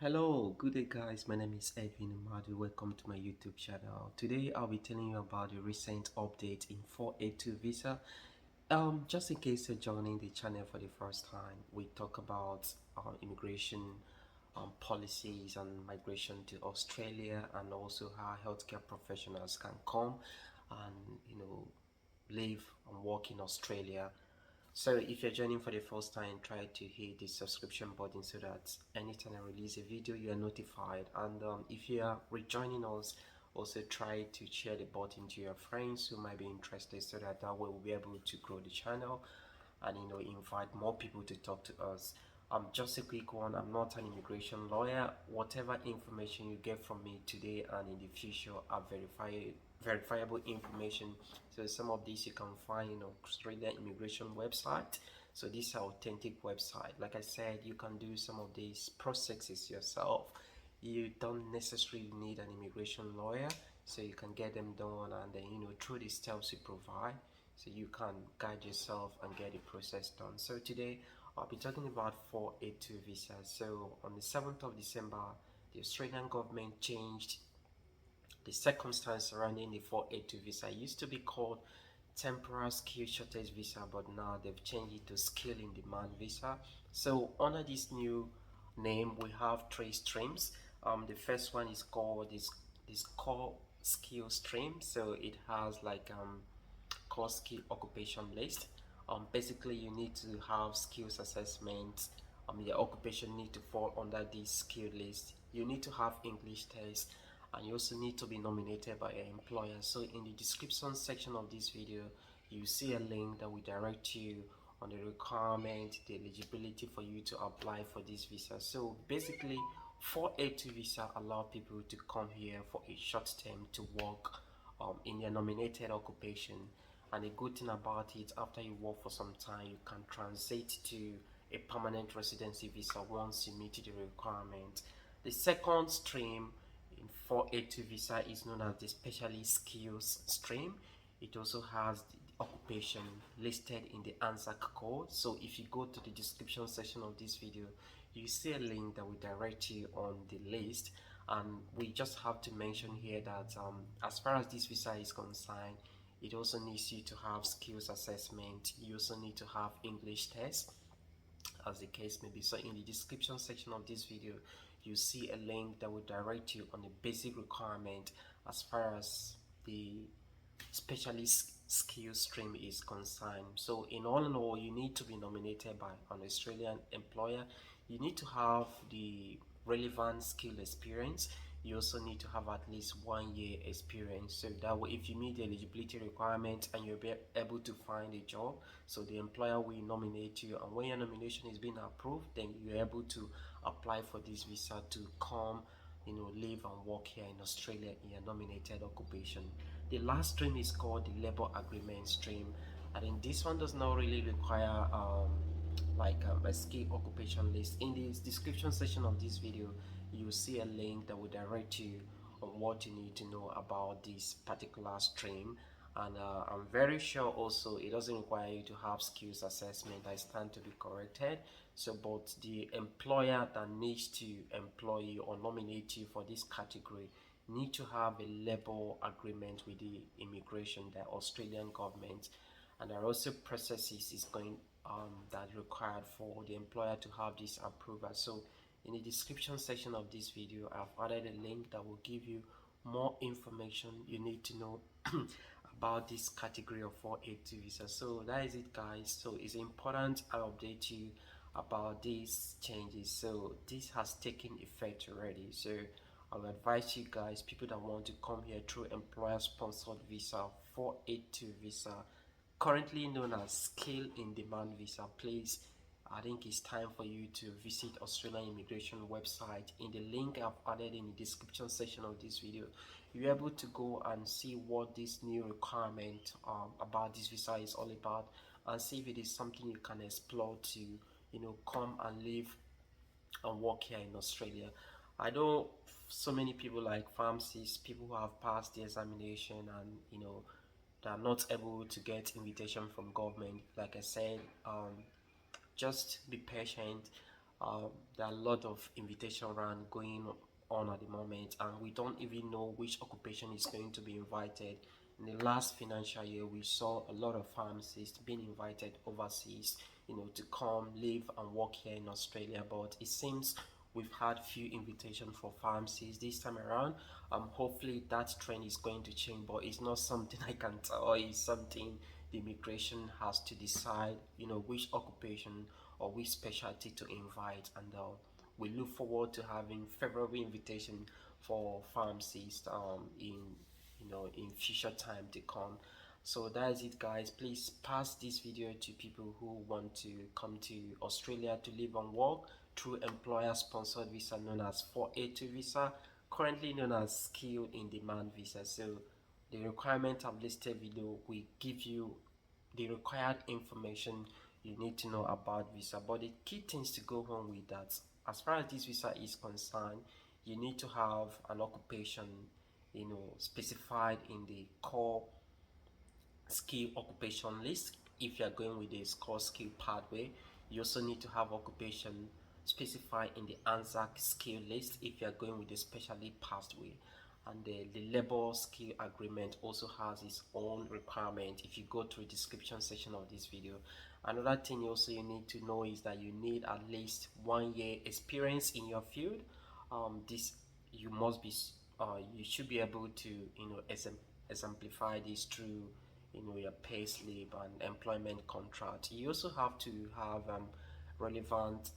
Hello, good day guys. My name is Edwin Amadu. Welcome to my YouTube channel. Today I'll be telling you about the recent update in 482 visa. Just in case you're joining the channel for the first time, we talk about immigration policies and migration to Australia, and also how healthcare professionals can come and live and work in Australia. So if you're joining for the first time, try to hit the subscription button so that anytime I release a video, you are notified. And if you are rejoining us, also try to share the button to your friends who might be interested, so that way we'll be able to grow the channel and invite more people to talk to us. Just a quick one, I'm not an immigration lawyer. Whatever information you get from me today and in the future are verifiable information. So some of these you can find Australia immigration website. So these are authentic website. Like I said, you can do some of these processes yourself. You don't necessarily need an immigration lawyer, so you can get them done, and then through the steps we provide, so you can guide yourself and get the process done. So today I'll be talking about 482 visa. So on the 7th of December, the Australian government changed the circumstance surrounding the 482 visa. It used to be called temporary skill shortage visa, but now they've changed it to skill in demand visa. So under this new name, we have three streams. The first one is called this core skill stream. So it has like core skill occupation list. Basically you need to have skills assessment. Your occupation need to fall under this skill list. You need to have English test, and you also need to be nominated by your employer. So in the description section of this video, you see a link that will direct you on the requirement, the eligibility for you to apply for this visa. So basically 482 visa allow people to come here for a short term to work in their nominated occupation. And the good thing about it, after you work for some time, you can transit to a permanent residency visa once you meet the requirement. The second stream in 482 visa is known as the specialist skills stream. It also has the occupation listed in the ANZAC code. So if you go to the description section of this video, you see a link that will direct you on the list. And we just have to mention here that as far as this visa is concerned, it also needs you to have skills assessment. You also need to have English test, as the case may be. So in the description section of this video, you see a link that will direct you on the basic requirement as far as the specialist skill stream is concerned. So in all, you need to be nominated by an Australian employer. You need to have the relevant skill experience. You also need to have at least 1 year experience, so that way if you meet the eligibility requirement and you'll be able to find a job, so the employer will nominate you, and when your nomination is being approved, then you're able to apply for this visa to come live and work here in Australia in your nominated occupation. The last stream is called the labor agreement stream. I think this one does not really require a skill occupation list. In the description section of this video, you will see a link that will direct you on what you need to know about this particular stream. And I'm very sure also it doesn't require you to have skills assessment. I stand to be corrected. So but the employer that needs to employ you or nominate you for this category need to have a labor agreement with the immigration, the Australian government. And there are also processes is going that required for the employer to have this approval. So in the description section of this video, I've added a link that will give you more information you need to know about this category of 482 visa. So that is it guys. So it's important I update you about these changes. So this has taken effect already. So I will advise you guys, people that want to come here through employer sponsored visa, 482 visa, currently known as skill in demand visa, please, I think it's time for you to visit Australian immigration website. In the link I've added in the description section of this video, you're able to go and see what this new requirement about this visa is all about, and see if it is something you can explore to come and live and work here in Australia. I know so many people like pharmacists, people who have passed the examination, and they are not able to get invitation from government. Like I said, just be patient. there are a lot of invitation round going on at the moment, and we don't even know which occupation is going to be invited. In the last financial year, we saw a lot of pharmacists being invited overseas, to come live and work here in Australia. But it seems we've had few invitations for pharmacists this time around. Hopefully that trend is going to change, but it's not something I can tell. It's something the immigration has to decide, which occupation or which specialty to invite, and we look forward to having favorable invitation for pharmacists in future time to come. So that is it, guys. Please pass this video to people who want to come to Australia to live and work through employer sponsored visa known as 482 visa, currently known as skill in demand visa. So the requirement I've listed below will give you the required information you need to know about visa. But the key things to go home with that, as far as this visa is concerned, you need to have an occupation specified in the core skill occupation list. If you are going with the core skill pathway, you also need to have occupation specified in the ANZAC skill list if you are going with the specially pathway. And the labor skill agreement also has its own requirement if you go through the description section of this video. Another thing also you need to know is that you need at least 1 year experience in your field. This you must be you should be able to exemplify this through your pay slip and employment contract. You also have to have relevant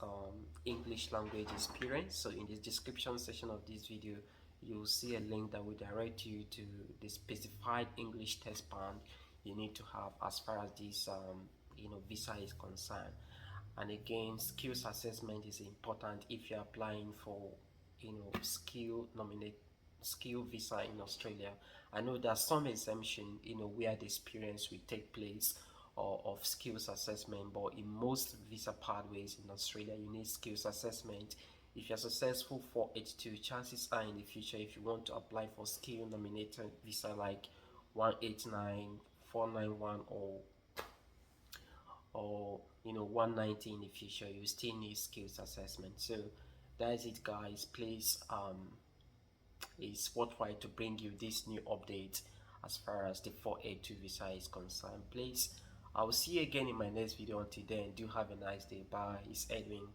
English language experience. So in the description section of this video, you'll see a link that will direct you to the specified English test band you need to have as far as this visa is concerned. And again, skills assessment is important if you're applying for skill visa in Australia. I know there's some exemption where the experience will take place of skills assessment, but in most visa pathways in Australia you need skills assessment. If you're successful for 82, chances are in the future, if you want to apply for skill nominated visa like 189, 491, or 190 in the future, you still need skills assessment. So that's it, guys. Please, it's worthwhile to bring you this new update as far as the 482 visa is concerned. Please, I will see you again in my next video. Until then, do have a nice day. Bye. It's Edwin.